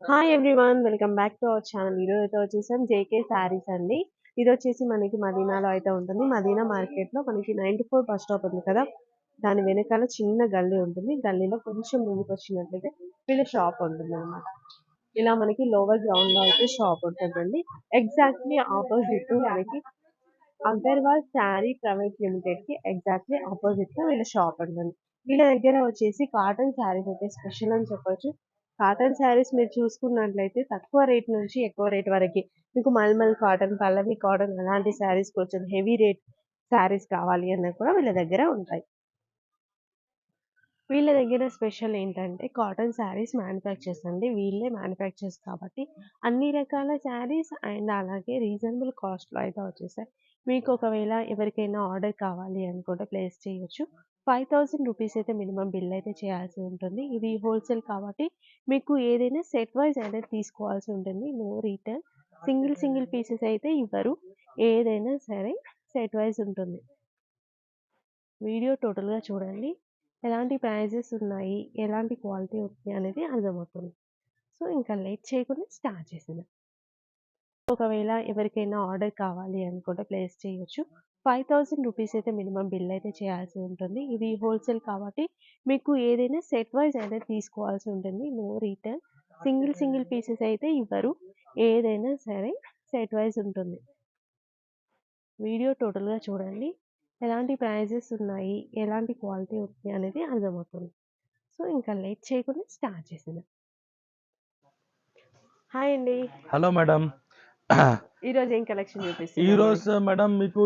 Hi everyone welcome back to our channel. ఈరోజు అయితే వచ్చేసాం జేకే శారీస్ అండి. ఇది వచ్చేసి మనకి మదీనాలో అయితే ఉంటుంది. మదీనా మార్కెట్లో మనకి 94 బస్ స్టాప్ ఉంది కదా, దాని వెనకాల చిన్న గల్లీ ఉంటుంది. గల్లీలో కొంచెం ముందుకు వచ్చినట్లయితే వీళ్ళ షాప్ ఉంటుంది అనమాట. ఇలా మనకి లోవర్ గ్రౌండ్ లో అయితే షాప్ ఉంటుందండి. ఎగ్జాక్ట్లీ ఆపోజిట్ మనకి అగర్వాల్ శారీ ప్రైవేట్ లిమిటెడ్ కి ఎగ్జాక్ట్లీ ఆపోజిట్ లో వీళ్ళ షాప్ ఉంటుంది. వీళ్ళ దగ్గర వచ్చేసి కాటన్ శారీస్ అయితే స్పెషల్ అని చెప్పొచ్చు. కాటన్ శారీస్ మీరు చూసుకున్నట్లయితే తక్కువ రేట్ నుంచి ఎక్కువ రేట్ వరకు మీకు మల్మల్ కాటన్, పల్లవి కాటన్ అలాంటి శారీస్ కొంచెం హెవీ రేట్ శారీస్ కావాలి అన్నా కూడా వీళ్ళ దగ్గర ఉంటాయి. వీళ్ళ దగ్గర స్పెషల్ ఏంటంటే కాటన్ శారీస్ మ్యానుఫ్యాక్చర్స్ అండి. వీళ్ళే మ్యానుఫ్యాక్చర్స్ కాబట్టి అన్ని రకాల శారీస్ అండ్ అలాగే రీజనబుల్ కాస్ట్‌లో అయితే వచ్చేసాయి. మీకు ఒకవేళ ఎవరికైనా ఆర్డర్ కావాలి అనుకుంటే ప్లేస్ చేయొచ్చు. 5000 రూపీస్ అయితే మినిమమ్ బిల్ అయితే చేయాల్సి ఉంటుంది. ఇది హోల్‌సేల్ కాబట్టి మీకు ఏదైనా సెట్ వైస్ అనేది తీసుకోవాల్సి ఉంటుంది. No return. Single single pieces అయితే ఇవ్వరు. ఏదైనా సరే సెట్ వైస్ ఉంటుంది. వీడియో టోటల్‌గా చూడండి. ఎలాంటి ప్రైజెస్ ఉన్నాయి, ఎలాంటి క్వాలిటీ ఉంది అనేది అర్థమవుతుంది. సో, ఇంకా లేట్ చేయకుండా స్టార్ట్ చేసేద్దాం. ఒకవేళ ఎవరికైనా ఆర్డర్ కావాలి అనుకుంటే ప్లేస్ చేయొచ్చు. 5000 రూపీస్ అయితే మినిమమ్ బిల్ అయితే చేయాల్సి ఉంటుంది. ఇది హోల్‌సేల్ కాబట్టి మీకు ఏదైనా సెట్ వైస్ అనేది తీసుకోవాల్సి ఉంటుంది. No return. Single single pieces అయితే ఇవ్వరు. ఏదైనా సరే సెట్ వైస్ ఉంటుంది. వీడియో టోటల్‌గా చూడండి. ఎలాంటి ప్రైజెస్ ఉన్నాయి, ఎలాంటి క్వాలిటీ ఉంది అనేది అర్థమవుతుంది. సో, ఇంకా లేట్ చేయకుండా స్టార్ట్ చేసేద్దాం. హాయ్ అండి. Hello madam. ఈరోజు ఏం కలెక్షన్ ఈ చూపిస్తున్నారు మనకి? రోజు మేడం మీకు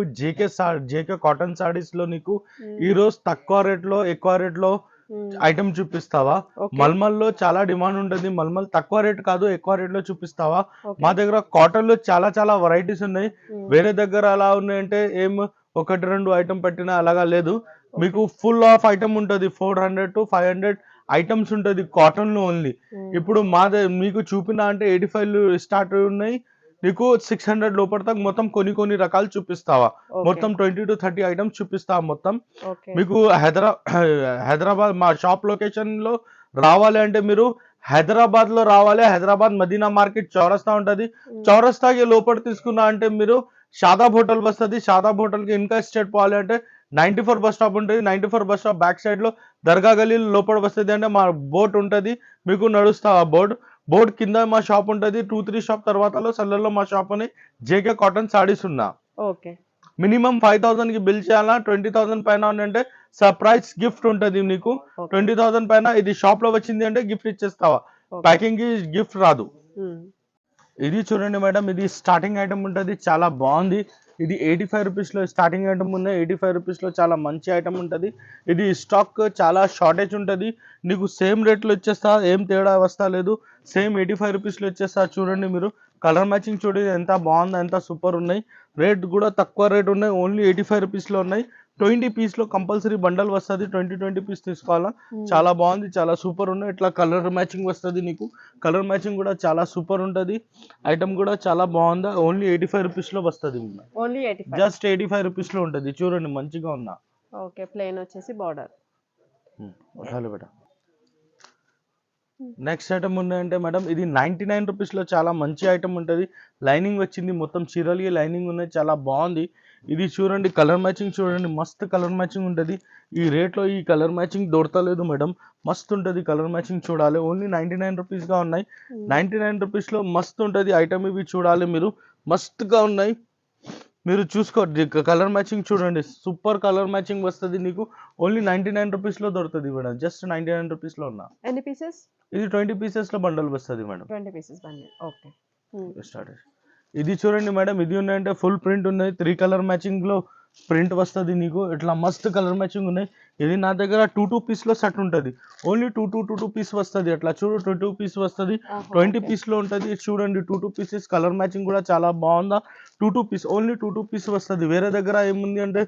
జేకే కాటన్ సారీస్ లో నీకు ఈ హ్మ్. రోజు తక్కువ రేట్లో ఎక్కువ రేట్లో హ్మ్. ఐటమ్ చూపిస్తావా? ఓకే. మల్మల్లో చాలా డిమాండ్ ఉంటుంది. మల్మల్ తక్కువ రేట్ కాదు, ఎక్కువ రేట్లో చూపిస్తావా? ఓకే. మా దగ్గర కాటన్ లో చాలా చాలా వెరైటీస్ ఉన్నాయి. హ్మ్. వేరే దగ్గర అలా ఉన్నాయంటే ఏం ఒకటి రెండు ఐటమ్ పెట్టినా అలాగా లేదు. ఓకే. మీకు ఫుల్ ఆఫ్ ఐటమ్ ఉంటుంది. 400 to 500 ఐటమ్స్ ఉంటుంది కాటన్ లో ఓన్లీ. హ్మ్. ఇప్పుడు మీకు చూపిన అంటే 85 స్టార్ట్ ఉన్నాయి. నీకు 600 లోపల దాకా మొత్తం కొన్ని రకాలు చూపిస్తావా? ఓకే. మొత్తం 20 to 30 ఐటమ్స్ చూపిస్తావా మొత్తం. ఓకే. మీకు హైదరాబాద్ మా షాప్ లొకేషన్‌లో రావాలి అంటే మీరు హైదరాబాద్‌లో రావాలి. హైదరాబాద్ మదీనా మార్కెట్ చౌరస్తా ఉంటది. హ్మ్. చౌరస్తాకి లోపల తీసుకున్నా అంటే మీరు షాదాబ్ హోటల్ వస్తది. షాదాబ్ హోటల్‌కి ఇంకా స్ట్రెయిట్ పోవాలి అంటే 94 బస్ స్టాప్ ఉంటది. 94 బస్ స్టాప్ బ్యాక్ సైడ్‌లో దర్గా గల్లీ లోపల వస్తది అంటే మా బోర్డ్ ఉంటది. మీకు నడుస్తా ఆ బోర్డ్ కింద మా షాప్ ఉంటది. 2, 3 షాప్ తర్వాతలో సల్లల్లో మా షాప్ అని జేకే కాటన్ సారీస్ ఉన్నా. ఓకే. మినిమం 5000 కి బిల్ చేయాలా? 20,000 పైన ఉందంటే సర్ప్రైజ్ గిఫ్ట్ ఉంటది నీకు. ఓకే. 20,000 పైన ఇది షాప్ లో వచ్చింది అంటే గిఫ్ట్ ఇచ్చేస్తావా? ఓకే. ప్యాకింగ్ కి గిఫ్ట్ రాదు. హ్మ్. ఇది చూడండి మేడం, ఇది స్టార్టింగ్ ఐటమ్ ఉంటుంది. చాలా బాగుంది. ఇది 85 రూపీస్లో స్టార్టింగ్ ఐటమ్ ఉన్నాయి. 85 రూపీస్లో చాలా మంచి ఐటమ్ ఉంటుంది. ఇది స్టాక్ చాలా షార్టేజ్ ఉంటుంది. నీకు సేమ్ రేట్లో ఇచ్చేస్తా, ఏం తేడా వస్తా లేదు. సేమ్ 85 రూపీస్లో ఇచ్చేస్తా. చూడండి మీరు కలర్ మ్యాచింగ్ చూడండి ఎంత బాగుందో, ఎంత సూపర్ ఉన్నాయి. రేట్ కూడా తక్కువ రేట్ ఉన్నాయి. ఓన్లీ 85 రూపీస్లో ఉన్నాయి. 20 పీస్లో కంపల్సరీ బండల్ వస్తుంది. 20 పీస్ తీసుకోవాలా. హ్మ్. చాలా బాగుంది, చాలా సూపర్ ఉన్నాయి. ఇట్లా కలర్ మ్యాచింగ్ వస్తుంది నీకు. కలర్ మ్యాచింగ్ కూడా చాలా సూపర్ ఉంటుంది. ఐటమ్ కూడా చాలా బాగుందా. ఓన్లీ 85 రూపీస్లో వస్తుంది. ఓన్లీ 85. జస్ట్ 85 రూపీస్లో ఉంటుంది. చూడండి మంచిగా ఉన్నా. ఓకే. ప్లెయిన్ వచ్చేసి బార్డర్. హలో బేటా. నెక్స్ట్ ఐటమ్ ఉన్నాయంటే మేడం ఇది 99 రూపీస్లో చాలా మంచి ఐటమ్ ఉంటుంది. లైనింగ్ వచ్చింది, మొత్తం చీరలకి లైనింగ్ ఉన్నాయి. చాలా బాగుంది. ఇది చూడండి కలర్ మ్యాచింగ్ చూడండి, మస్తు కలర్ మ్యాచింగ్ ఉంటుంది. ఈ రేట్లో ఈ కలర్ మ్యాచింగ్ దొరకలేదు మేడం. మస్తు ఉంటుంది కలర్ మ్యాచింగ్. చూడాలి ఓన్లీ 99 రూపీస్గా ఉన్నాయి. 99 రూపీస్లో మస్తు ఉంటుంది ఐటమ్. ఇవి చూడాలి మీరు, మస్తుగా ఉన్నాయి. మీరు చూసుకోండి కలర్ మ్యాచింగ్ చూడండి, సూపర్ కలర్ మ్యాచింగ్ వస్తుంది నీకు. ఓన్లీ 99 రూపీస్లో దొరుకుతుంది మేడం. జస్ట్ 99 రూపీస్లో ఉన్నా. ఎన్ని పీసెస్? ఇది 20 పీసెస్లో బండల్ వస్తుంది మేడం. 20 pieces bundle. ఓకే. హ్మ్. స్టార్ట్. ఇది చూడండి మేడం, ఇది ఉన్నాయంటే ఫుల్ ప్రింట్ ఉన్నాయి. 3 కలర్ మ్యాచింగ్లో ప్రింట్ వస్తుంది నీకు. ఇట్లా మస్తు కలర్ మ్యాచింగ్ ఉన్నాయి. ఇది నా దగ్గర 2 పీస్లో సెట్ ఉంటుంది. ఓన్లీ 2 పీస్ వస్తుంది. అట్లా చూడు 2 పీస్ వస్తుంది. ఆహా! 20 ఓకే. పీస్లో ఉంటుంది. చూడండి 2 పీసెస్ కలర్ మ్యాచింగ్ కూడా చాలా బాగుందా. 2 పీస్ ఓన్లీ 2 పీస్ వస్తుంది. వేరే దగ్గర ఏముంది అంటే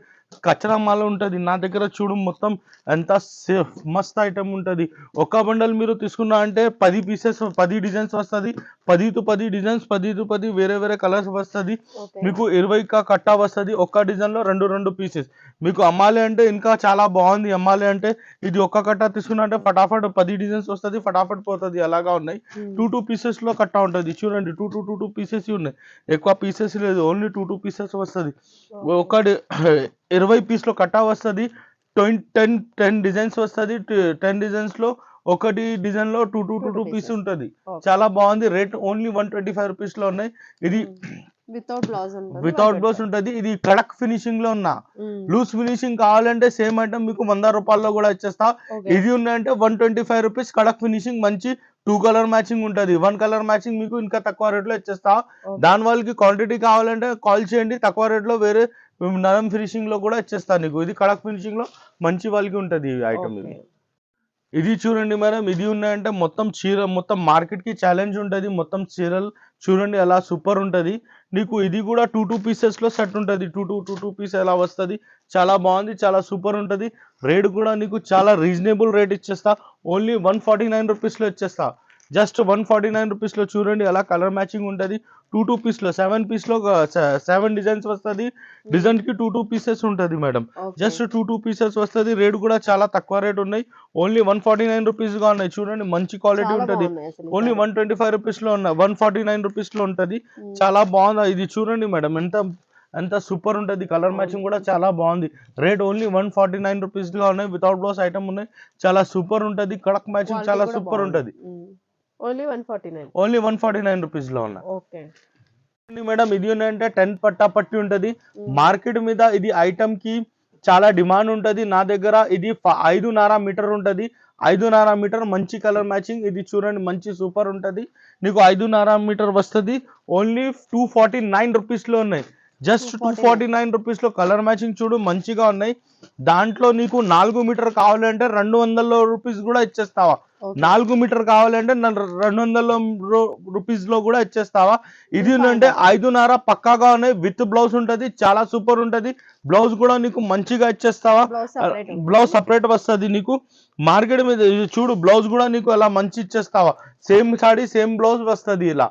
కచరా మాల ఉంటుంది. నా దగ్గర చూడు మొత్తం ఎంత సేఫ్ మస్త్ ఐటమ్ ఉంటుంది. ఒక బండల్ మీరు తీసుకున్నా అంటే 10 పీసెస్ 10 డిజైన్స్ వస్తుంది. 10 to 10 డిజైన్స్, 10 to 10 వేరే వేరే కలర్స్ వస్తుంది. ఓకే. మీకు 20 కట్టా వస్తుంది. ఒక్క డిజైన్లో రెండు పీసెస్. మీకు అమ్మాలి అంటే ఇంకా చాలా బాగుంది. బాగుంది అమ్మాలి అంటే ఇది ఒక్క కట్ట తీసుకున్నంటే ఫటాఫట్ 10 డిజైన్స్ వస్తుంది, ఫటాఫట్ పోతుంది. అలాగా ఉన్నాయి. టూ పీసెస్ లో కట్ట ఉంటుంది చూడండి. టూ పీసెస్ ఉన్నాయి, ఎక్కువ పీసెస్ లేదు, ఓన్లీ టూ పీసెస్ వస్తుంది. ఒకటి 20 పీస్ లో కట్ట వస్తుంది. 10 డిజైన్స్ వస్తుంది. 10 డిజైన్స్ లో ఒకటి డిజైన్ లో టూ పీస్ ఉంటుంది. చాలా బాగుంది. రేట్ ఓన్లీ 125 రూపీస్ లో ఉన్నాయి. ఇది వితౌట్ బ్లౌజ్ ఉంటుంది. ఇది కడక్ ఫినిషింగ్ లో ఉన్న లూజ్ ఫినిషింగ్ కావాలంటే సేమ్ ఐటమ్ మీకు 100 రూపాయల్లో కూడా ఇచ్చేస్తా. ఇది ఉన్నాయంటే 125 రూపీస్ కడక్ ఫినిషింగ్, మంచి 2 కలర్ మ్యాచింగ్ ఉంటుంది. 1 కలర్ మ్యాచింగ్ మీకు ఇంకా తక్కువ రేట్ లో ఇచ్చేస్తా. దాని వాళ్ళకి క్వాంటిటీ కావాలంటే కాల్ చేయండి, తక్కువ రేట్ లో వేరే నరం ఫినిషింగ్ లో కూడా ఇచ్చేస్తా నీకు. ఇది కడక్ ఫినిషింగ్ లో మంచి వాళ్ళకి ఉంటుంది ఈ ఐటమ్. ఇది చూడండి మేడం, ఇది ఉన్నాయంటే మొత్తం చీర, మొత్తం మార్కెట్ కి ఛాలెంజ్ ఉంటుంది. మొత్తం చీరలు చూడండి అలా సూపర్ ఉంటుంది నీకు. ఇది కూడా టూ పీసెస్ లో సెట్ ఉంటుంది. టూ పీస్ ఎలా వస్తుంది. చాలా బాగుంది, చాలా సూపర్ ఉంటుంది. రేట్ కూడా నీకు చాలా రీజనబుల్ రేట్ ఇచ్చేస్తా. ఓన్లీ 149 రూపీస్ లో ఇచ్చేస్తా. జస్ట్ 149 రూపీస్ లో చూడండి అలా కలర్ మ్యాచింగ్ ఉంటుంది. టూ పీస్ లో 7 పీస్ లో 7 డిజైన్స్ వస్తుంది. డిజైన్ కి టూ పీసెస్ ఉంటుంది మేడం. జస్ట్ టూ పీసెస్ వస్తుంది. రేట్ కూడా చాలా తక్కువ రేట్ ఉన్నాయి. ఓన్లీ 149 రూపీస్ గా ఉన్నాయి. చూడండి మంచి క్వాలిటీ ఉంటుంది. ఓన్లీ 125 రూపీస్ లో ఉన్నాయి, 149 రూపీస్ లో ఉంటుంది. చాలా బాగుంది. ఇది చూడండి మేడం ఎంత సూపర్ ఉంటుంది. కలర్ మ్యాచింగ్ కూడా చాలా బాగుంది. రేట్ ఓన్లీ 149 రూపీస్ లో ఉన్నాయి. వితౌట్ బ్లౌజ్ ఐటమ్ ఉన్నాయి. చాలా సూపర్ ఉంటుంది. కడక్ మ్యాచింగ్ చాలా సూపర్ ఉంటుంది. ఓన్లీ 149. ఓన్లీ 149 రూపీస్ లో ఉన్నాయి. మేడం ఇది ఏంటంటే 10 పట్టా పట్టి ఉంటది. మార్కెట్ మీద ఇది ఐటమ్ కి చాలా డిమాండ్ ఉంటది. నా దగ్గర ఇది 5.5 మీటర్ ఉంటది. 5.5 మీటర్ మంచి కలర్ మ్యాచింగ్. ఇది చూడండి మంచి సూపర్ ఉంటది. నీకు 5.5 మీటర్ వస్తుంది. ఓన్లీ 249 రూపీస్ లో ఉన్నాయి. జస్ట్ 249 రూపీస్ లో కలర్ మ్యాచింగ్ చూడు మంచిగా ఉన్నాయి. దాంట్లో నీకు 4 మీటర్ కావాలంటే 200 రూపీస్ కూడా ఇచ్చేస్తావా. 4 మీటర్ కావాలంటే 200 రూపీస్ లో కూడా ఇచ్చేస్తావా. ఇది అంటే 5.5 పక్కాగా ఉన్నాయి. విత్ బ్లౌజ్ ఉంటది. చాలా సూపర్ ఉంటది. బ్లౌజ్ కూడా నీకు మంచిగా ఇచ్చేస్తావా. బ్లౌజ్ సపరేట్ వస్తుంది నీకు. మార్కెట్ మీద చూడు బ్లౌజ్ కూడా నీకు అలా మంచి ఇచ్చేస్తావా. సేమ్ సాడీ సేమ్ బ్లౌజ్ వస్తుంది ఇలా.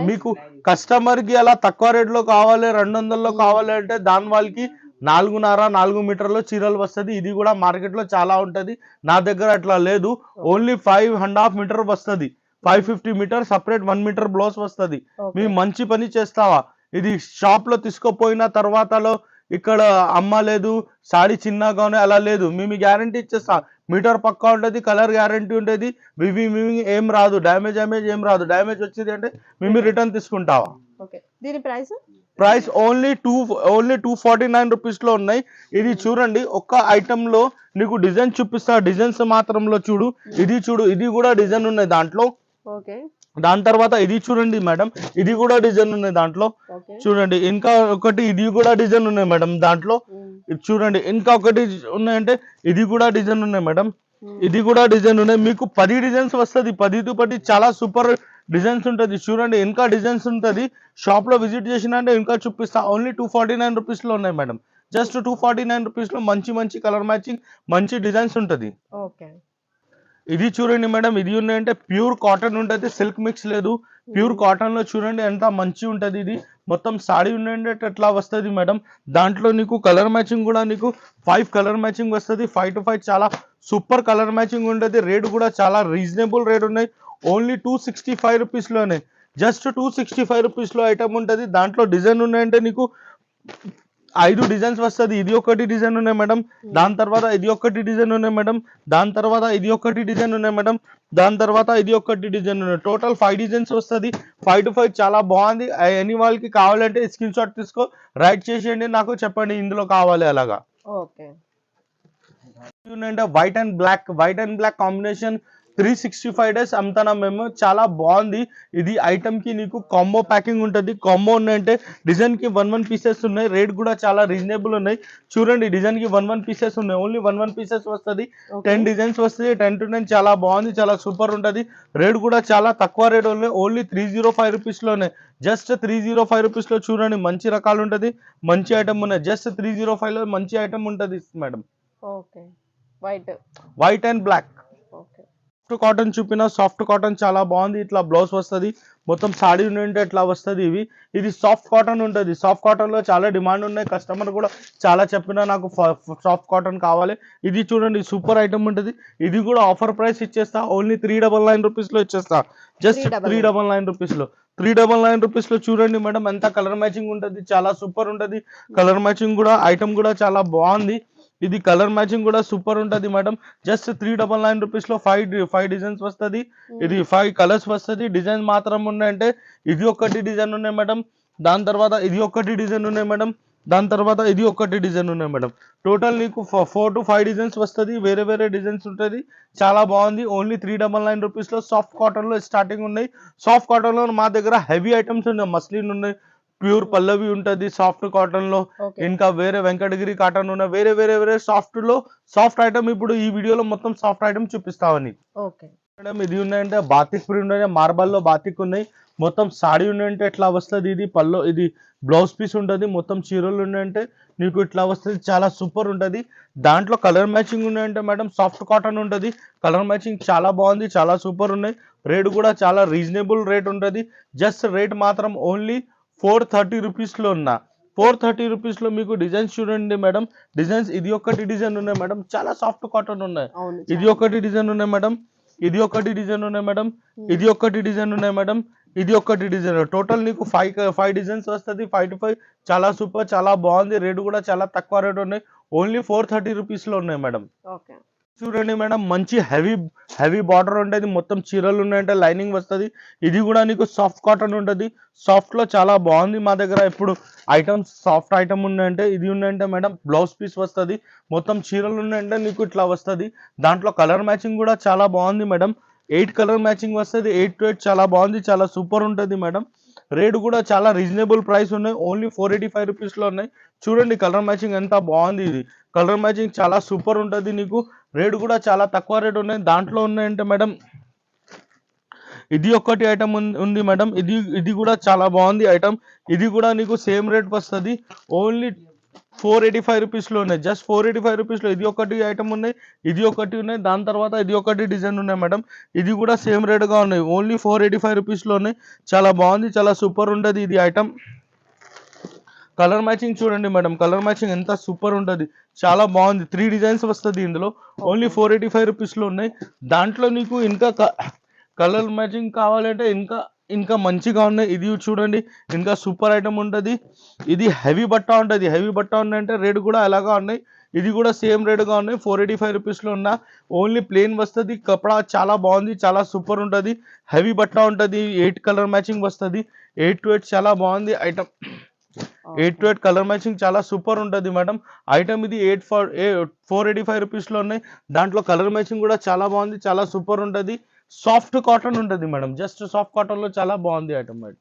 మీకు కస్టమర్ కి అలా తక్కువ రేట్ లో కావాలి, 200లో కావాలి అంటే దాని వాళ్ళకి 4.5 మీటర్లో చీరలు వస్తుంది. ఇది కూడా మార్కెట్ లో చాలా ఉంటది. నా దగ్గర అట్లా లేదు. ఓన్లీ 5.5 మీటర్ వస్తుంది. 550 మీటర్ సపరేట్ 1 మీటర్ బ్లౌజ్ వస్తుంది. మీ మంచి పని చేస్తావా. ఇది షాప్ లో తీసుకుపోయిన తర్వాతలో ఇక్కడ అమ్మలేదు, సాడీ చిన్నగానే అలా లేదు. మేము గ్యారంటీ ఇచ్చేస్తా. మీటర్ పక్కా ఉంటుంది. కలర్ గ్యారంటీ ఉంటుంది. వివింగ్ ఏం రాదు. డ్యామేజ్ ఏం రాదు. డ్యామేజ్ వచ్చింది అంటే మేము రిటర్న్ తీసుకుంటావా. దీని ప్రైస్ ఓన్లీ 249 రూపీస్ లో ఉన్నాయి. ఇది చూడండి ఒక్క ఐటమ్ లో నీకు డిజైన్ చూపిస్తా. డిజైన్స్ మాత్రంలో చూడు. ఇది చూడు, ఇది కూడా డిజైన్ ఉన్నాయి దాంట్లో. దాని తర్వాత ఇది చూడండి మేడం, ఇది కూడా డిజైన్ ఉన్నాయి దాంట్లో. చూడండి ఇంకా ఒకటి ఇది కూడా డిజైన్ ఉన్నాయి మేడం దాంట్లో. ఇది చూడండి ఇంకా ఒకటి ఉన్నాయంటే ఇది కూడా డిజైన్ ఉన్నాయి మేడం. ఇది కూడా డిజైన్ ఉన్నాయి. మీకు 10 డిజైన్స్ వస్తుంది. 10 టు 10 చాలా సూపర్ డిజైన్స్ ఉంటుంది. చూడండి ఇంకా డిజైన్స్ ఉంటుంది. షాప్ లో విజిట్ చేసిన అంటే ఇంకా చూపిస్తా. ఓన్లీ 249 రూపీస్ లో ఉన్నాయి మేడం. జస్ట్ 249 రూపీస్ లో మంచి కలర్ మ్యాచింగ్ మంచి డిజైన్స్ ఉంటుంది. ఇది చూడండి మేడం, ఇది ఉన్నాయంటే ప్యూర్ కాటన్ ఉంటుంది. సిల్క్ మిక్స్ లేదు. ప్యూర్ కాటన్ లో చూడండి ఎంత మంచి ఉంటది. ఇది మొత్తం సాడీ ఉండే ఎట్లా వస్తుంది మేడం. దాంట్లో నీకు కలర్ మ్యాచింగ్ కూడా నీకు 5 కలర్ మ్యాచింగ్ వస్తుంది. 5 to 5 చాలా సూపర్ కలర్ మ్యాచింగ్ ఉంటుంది. రేట్ కూడా చాలా రీజనబుల్ రేట్ ఉన్నాయి. ఓన్లీ 265 రూపీస్ లోనే. జస్ట్ 265 రూపీస్ లో ఐటమ్ ఉంటుంది. దాంట్లో డిజైన్ ఉన్నాయంటే నీకు 5 డిజైన్స్ వస్తుంది. ఇది ఒకటి డిజైన్ ఉన్నాయి మేడం. దాని తర్వాత ఇది ఒకటి డిజైన్ ఉన్నాయి మేడం. దాని తర్వాత ఇది ఒకటి డిజైన్ ఉన్నాయి మేడం. దాని తర్వాత ఇది ఒకటి డిజైన్ ఉన్నాయి. టోటల్ 5 డిజైన్స్ వస్తుంది. 5 to 5 చాలా బాగుంది. ఎనీ వాళ్ళకి కావాలంటే స్క్రీన్ షాట్ తీసుకో, రైట్ చేసేయండి, నాకు చెప్పండి ఇందులో కావాలి అలాగా. White and black combination 365 days అమ్ముతాం మేము. చాలా బాగుంది. ఇది ఐటమ్ కి నీకు కాంబో ప్యాకింగ్ ఉంటుంది. కాంబో ఉన్నాయంటే డిజైన్ కి 1 పీసెస్ ఉన్నాయి. రేట్ కూడా చాలా రీజనబుల్ ఉన్నాయి. చూడండి డిజైన్ కి 1 పీసెస్ ఉన్నాయి. ఓన్లీ 1 పీసెస్ వస్తుంది. 10 డిజైన్స్ వస్తుంది. 10 to 10 చాలా బాగుంది. చాలా సూపర్ ఉంటుంది. రేట్ కూడా చాలా తక్కువ రేట్ ఉన్నాయి. ఓన్లీ 305 రూపీస్ లోనే. జస్ట్ 305 రూపీస్ లో చూడండి మంచి రకాలు ఉంటుంది. మంచి ఐటమ్ ఉన్నాయి. జస్ట్ 305 లో మంచి ఐటమ్ ఉంటుంది madam. White and black. Cotton చూపిన సాఫ్ట్ కాటన్ చాలా బాగుంది. ఇట్లా బ్లౌజ్ వస్తుంది, మొత్తం సాడీ ఉంటే ఇట్లా వస్తుంది. ఇది సాఫ్ట్ కాటన్ ఉంటుంది. సాఫ్ట్ కాటన్ లో చాలా డిమాండ్ ఉన్నాయి. కస్టమర్ కూడా చాలా చెప్పినా నాకు సాఫ్ట్ కాటన్ కావాలి. ఇది చూడండి సూపర్ ఐటమ్ ఉంటుంది. ఇది కూడా ఆఫర్ ప్రైస్ ఇచ్చేస్తా, ఓన్లీ 399 రూపీస్ లో ఇచ్చేస్తా. జస్ట్ 399 రూపీస్ లో 399 రూపీస్ లో చూడండి మేడం, ఎంత కలర్ మ్యాచింగ్ ఉంటుంది, చాలా సూపర్ ఉంటుంది. కలర్ మ్యాచింగ్ కూడా ఐటమ్ కూడా చాలా బాగుంది. ఇది కలర్ మ్యాచింగ్ కూడా సూపర్ ఉంటుంది మేడం. జస్ట్ 399 రూపీస్ లో ఫైవ్ డిజైన్స్ వస్తుంది. ఇది 5 కలర్స్ వస్తుంది. డిజైన్ మాత్రం ఉన్నాయంటే ఇది ఒకటి డిజైన్ ఉన్నాయి మేడం, దాని తర్వాత ఇది ఒకటి డిజైన్ ఉన్నాయి మేడం, దాని తర్వాత ఇది ఒకటి డిజైన్ ఉన్నాయి మేడం. టోటల్ నీకు 4 to 5 డిజైన్స్ వస్తుంది. వేరే వేరే డిజైన్స్ ఉంటుంది. చాలా బాగుంది. ఓన్లీ 399 రూపీస్ లో సాఫ్ట్ కాటన్ లో స్టార్టింగ్ ఉన్నాయి. సాఫ్ట్ కాటన్ లో మా దగ్గర హెవీ ఐటమ్స్ ఉన్నాయి. మస్లిన్ ఉన్నాయి, ప్యూర్ పల్లవి ఉంటుంది సాఫ్ట్ కాటన్ లో, ఇంకా వేరే వెంకటగిరి కాటన్ ఉన్న వేరే వేరే వేరే సాఫ్ట్ లో సాఫ్ట్ ఐటమ్. ఇప్పుడు ఈ వీడియోలో మొత్తం సాఫ్ట్ ఐటమ్ చూపిస్తామని మేడం. ఇది ఉన్నాయంటే బాతిక్ ప్రింట్ ఉన్నాయి, మార్బల్ లో బాతిక్ ఉన్నాయి. మొత్తం సాడీ ఉన్నాయంటే ఎట్లా వస్తుంది. ఇది పల్లో, ఇది బ్లౌజ్ పీస్ ఉంటుంది. మొత్తం చీరలు ఉన్నాయంటే నీకు ఇట్లా వస్తుంది. చాలా సూపర్ ఉంటుంది. దాంట్లో కలర్ మ్యాచింగ్ ఉన్నాయంటే మేడం సాఫ్ట్ కాటన్ ఉంటుంది. కలర్ మ్యాచింగ్ చాలా బాగుంది, చాలా సూపర్ ఉన్నాయి. రేట్ కూడా చాలా రీజనబుల్ రేట్ ఉంటుంది. జస్ట్ రేట్ మాత్రం ఓన్లీ 430 రూపీస్లో ఉన్న 430 రూపీస్లో మీకు డిజైన్స్ చూడండి మేడం. డిజైన్స్ ఇది ఒకటి డిజైన్ ఉన్నాయి మేడం, చాలా సాఫ్ట్ కాటన్ ఉన్నాయి. ఇది ఒకటి డిజైన్ ఉన్నాయి మేడం, ఇది ఒకటి డిజైన్ ఉన్నాయి మేడం, ఇది ఒకటి డిజైన్ ఉన్నాయి మేడం, ఇది ఒకటి డిజైన్. టోటల్ నీకు 5 డిజైన్స్ వస్తుంది. 5 to 5 చాలా సూపర్, చాలా బాగుంది. రేట్ కూడా చాలా తక్కువ రేట్ ఉన్నాయి. ఓన్లీ 430 రూపీస్లో ఉన్నాయి మేడం. చూడండి మేడం, మంచి హెవీ బార్డర్ ఉంటుంది. మొత్తం చీరలు ఉన్నాయంటే లైనింగ్ వస్తుంది. ఇది కూడా నీకు సాఫ్ట్ కాటన్ ఉంటుంది. సాఫ్ట్ లో చాలా బాగుంది. మా దగ్గర ఇప్పుడు ఐటమ్స్ సాఫ్ట్ ఐటమ్ ఉన్నాయంటే ఇది ఉన్నాయంటే మేడం బ్లౌజ్ పీస్ వస్తుంది. మొత్తం చీరలు ఉన్నాయంటే నీకు ఇట్లా వస్తుంది. దాంట్లో కలర్ మ్యాచింగ్ కూడా చాలా బాగుంది మేడం. 8 కలర్ మ్యాచింగ్ వస్తుంది. 8 to 8 చాలా బాగుంది, చాలా సూపర్ ఉంటుంది మేడం. రేట్ కూడా చాలా రీజనబుల్ ప్రైస్ ఉన్నాయి. ఓన్లీ 485 రూపీస్లో ఉన్నాయి. చూడండి కలర్ మ్యాచింగ్ ఎంత బాగుంది. ఇది కలర్ మ్యాచింగ్ చాలా సూపర్ ఉంటుంది. నీకు రేట్ కూడా చాలా తక్కువ రేట్ ఉన్నాయి. దాంట్లో ఉన్నాయంటే మేడం ఇది ఒకటి ఐటమ్ ఉంది మేడం. ఇది కూడా చాలా బాగుంది ఐటమ్. ఇది కూడా నీకు సేమ్ రేట్ వస్తుంది. ఓన్లీ 485 రూపీస్లో ఉన్నాయి. జస్ట్ 485 రూపీస్లో ఇది ఒకటి ఐటమ్ ఉన్నాయి, ఇది ఒకటి ఉన్నాయి, దాని తర్వాత ఇది ఒకటి డిజైన్ ఉన్నాయి మేడం. ఇది కూడా సేమ్ రేట్గా ఉన్నాయి. ఓన్లీ 485 రూపీస్లో ఉన్నాయి. చాలా బాగుంది, చాలా సూపర్ ఉంటుంది ఇది ఐటమ్. కలర్ మ్యాచింగ్ చూడండి మేడం, కలర్ మ్యాచింగ్ ఎంత సూపర్ ఉంటుంది, చాలా బాగుంది. 3 డిజైన్స్ వస్తుంది ఇందులో. ఓన్లీ 485 రూపీస్లో ఉన్నాయి. దాంట్లో నీకు ఇంకా కలర్ మ్యాచింగ్ కావాలంటే ఇంకా మంచిగా ఉన్నాయి. ఇది చూడండి, ఇంకా సూపర్ ఐటమ్ ఉంటుంది. ఇది హెవీ బట్ట ఉంటుంది. హెవీ బట్ట ఉన్నాయంటే రేట్ కూడా అలాగా ఉన్నాయి. ఇది కూడా సేమ్ రేట్గా ఉన్నాయి. 485 రూపీస్లో ఉన్న ఓన్లీ ప్లెయిన్ వస్తుంది. కపడా చాలా బాగుంది, చాలా సూపర్ ఉంటుంది. హెవీ బట్ట ఉంటుంది. 8 కలర్ మ్యాచింగ్ వస్తుంది. 8 to 8 చాలా బాగుంది ఐటమ్. 8 to 8 కలర్ మ్యాచింగ్ చాలా సూపర్ ఉంటుంది మేడం. ఐటమ్ ఇది 485 రూపీస్లో ఉన్నాయి. దాంట్లో కలర్ మ్యాచింగ్ కూడా చాలా బాగుంది, చాలా సూపర్ ఉంటుంది. సాఫ్ట్ కాటన్ ఉంటుంది మేడం. జస్ట్ సాఫ్ట్ కాటన్లో చాలా బాగుంది ఐటమ్ మేడం.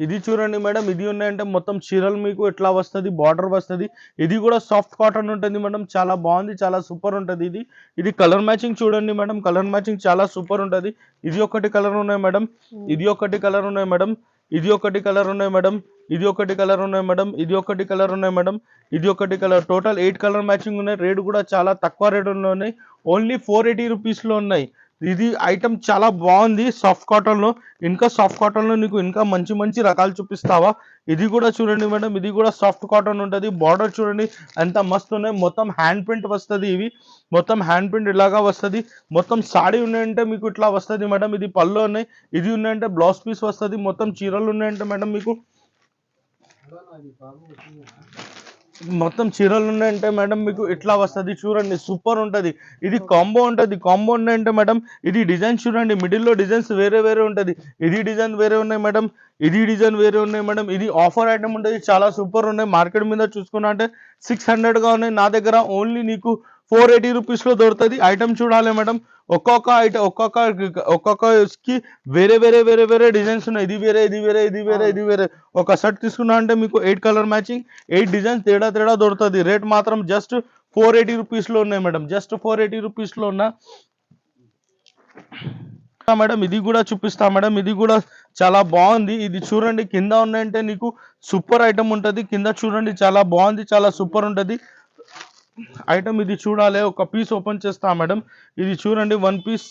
ఇది చూడండి మేడం, ఇది ఉన్నాయంటే మొత్తం చీరలు మీకు ఎట్లా వస్తుంది, బార్డర్ వస్తుంది. ఇది కూడా సాఫ్ట్ కాటన్ ఉంటుంది మేడం. చాలా బాగుంది, చాలా సూపర్ ఉంటుంది. ఇది కలర్ మ్యాచింగ్ చూడండి మేడం, కలర్ మ్యాచింగ్ చాలా సూపర్ ఉంటుంది. ఇది ఒకటి కలర్ ఉన్నాయి మేడం, ఇది ఒకటి కలర్ ఉన్నాయి మేడం, ఇది ఒకటి కలర్ ఉన్నాయి మేడం, ఇది ఒకటి కలర్ ఉన్నాయి మేడం, ఇది ఒకటి కలర్ ఉన్నాయి మేడం, ఇది ఒకటి కలర్. టోటల్ 8 కలర్ మ్యాచింగ్ ఉన్నాయి. రేట్ కూడా చాలా తక్కువ రేటులో ఉన్నాయి. ఓన్లీ 480 రూపీస్లో ఉన్నాయి. ఇది ఐటమ్ చాలా బాగుంది సాఫ్ట్ కాటన్లో. ఇంకా సాఫ్ట్ కాటన్లో నీకు ఇంకా మంచి మంచి రకాలు చూపిస్తావా. ఇది కూడా చూడండి మేడం, ఇది కూడా సాఫ్ట్ కాటన్ ఉంటుంది. బార్డర్ చూడండి ఎంత మస్తు ఉన్నాయి. మొత్తం హ్యాండ్ ప్రింట్ వస్తుంది. ఇవి మొత్తం హ్యాండ్ ప్రింట్ ఇలాగా వస్తుంది. మొత్తం సాడీ ఉన్నాయంటే మీకు ఇట్లా వస్తుంది మేడం. ఇది పళ్ళు ఉన్నాయి. ఇది ఉన్నాయంటే బ్లౌజ్ పీస్ వస్తుంది. మొత్తం చీరలు ఉన్నాయంటే మేడం మీకు మొత్తం చీరలు ఉన్నాయంటే మేడం మీకు ఇట్లా వస్తుంది. చూడండి సూపర్ ఉంటుంది. ఇది కాంబో ఉంటుంది. కాంబో ఉన్నాయంటే మేడం ఇది డిజైన్ చూడండి, మిడిల్లో డిజైన్స్ వేరే వేరే ఉంటుంది. ఇది డిజైన్ వేరే ఉన్నాయి మేడం, ఇది డిజైన్ వేరే ఉన్నాయి మేడం. ఇది ఆఫర్ ఐటమ్ ఉంటుంది, చాలా సూపర్ ఉన్నాయి. మార్కెట్ మీద చూసుకున్నా అంటే 600గా ఉన్నాయి. నా దగ్గర ఓన్లీ నీకు 480 రూపీస్లో దొరుకుతుంది. ఐటమ్ చూడాలి మేడం. ఒక్కొక్కకి వేరే వేరే వేరే వేరే డిజైన్స్ ఉన్నాయి. ఇది వేరే, ఇది వేరే, ఇది వేరే, ఇది వేరే. ఒక సెట్ తీసుకున్నా అంటే మీకు 8 కలర్ మ్యాచింగ్, 8 డిజైన్స్ తేడా దొరుకుతుంది. రేట్ మాత్రం జస్ట్ 480 రూపీస్లో ఉన్నాయి మేడం. జస్ట్ 480 రూపీస్లో ఉన్న మేడం. ఇది కూడా చూపిస్తా మేడం. ఇది కూడా చాలా బాగుంది. ఇది చూడండి కింద ఉన్నాయంటే నీకు సూపర్ ఐటమ్ ఉంటుంది. కింద చూడండి చాలా బాగుంది, చాలా సూపర్ ఉంటుంది ఐటమ్. ఇది చూడాలి. ఒక పీస్ ఓపెన్ చేస్తా మేడం. ఇది చూడండి, 1 పీస్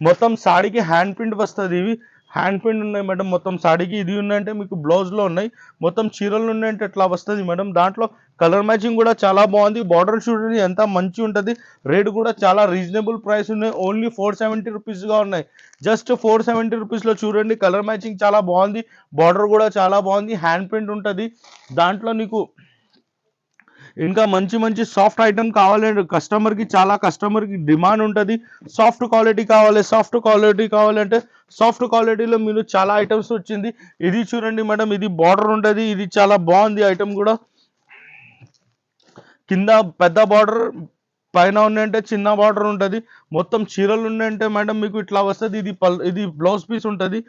మొత్తం సాడీకి హ్యాండ్ ప్రింట్ వస్తుంది. ఇవి హ్యాండ్ ప్రింట్ ఉన్నాయి మేడం మొత్తం సాడీకి. ఇది ఉన్నాయంటే మీకు బ్లౌజ్లో ఉన్నాయి, మొత్తం చీరలు ఉన్నాయంటే ఎట్లా వస్తుంది మేడం. దాంట్లో కలర్ మ్యాచింగ్ కూడా చాలా బాగుంది. బార్డర్ చూడండి ఎంత మంచి ఉంటుంది. రేట్ కూడా చాలా రీజనబుల్ ప్రైస్ ఉన్నాయి. ఓన్లీ 470 రూపీస్గా ఉన్నాయి. జస్ట్ 470 రూపీస్లో చూడండి. కలర్ మ్యాచింగ్ చాలా బాగుంది, బార్డర్ కూడా చాలా బాగుంది, హ్యాండ్ ప్రింట్ ఉంటుంది. దాంట్లో నీకు ఇంకా మంచి మంచి సాఫ్ట్ ఐటమ్ కావాలంటే కస్టమర్కి డిమాండ్ ఉంటుంది. సాఫ్ట్ క్వాలిటీ కావాలంటే సాఫ్ట్ క్వాలిటీలో మీరు చాలా ఐటమ్స్ వచ్చింది. ఇది చూడండి మేడం, ఇది బార్డర్ ఉంటుంది. ఇది చాలా బాగుంది ఐటమ్ కూడా. కింద పెద్ద బార్డర్, పైన ఉన్నాయంటే చిన్న బార్డర్ ఉంటుంది. మొత్తం చీరలు ఉన్నాయంటే మేడం మీకు ఇట్లా వస్తుంది. ఇది బ్లౌజ్ పీస్ ఉంటుంది.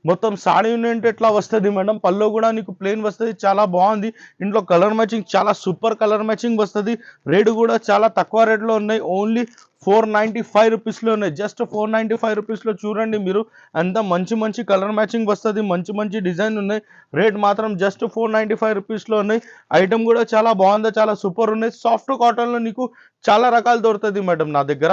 మొత్తం సాడీ ఉన్నాయంటే ఎట్లా వస్తుంది మేడం. పళ్ళు కూడా నీకు ప్లెయిన్ వస్తుంది, చాలా బాగుంది. ఇంట్లో కలర్ మ్యాచింగ్ చాలా సూపర్ కలర్ మ్యాచింగ్ వస్తుంది. రేటు కూడా చాలా తక్కువ రేట్లో ఉన్నాయి. ఓన్లీ 495 రూపీస్లో ఉన్నాయి. జస్ట్ 495 రూపీస్లో చూడండి మీరు. అంత మంచి మంచి కలర్ మ్యాచింగ్ వస్తుంది, మంచి మంచి డిజైన్ ఉన్నాయి. రేట్ మాత్రం జస్ట్ 495 రూపీస్లో ఉన్నాయి. ఐటమ్ కూడా చాలా బాగుంది, చాలా సూపర్ ఉన్నాయి. సాఫ్ట్ కాటన్లో నీకు చాలా రకాలు దొరుకుతుంది మేడం నా దగ్గర.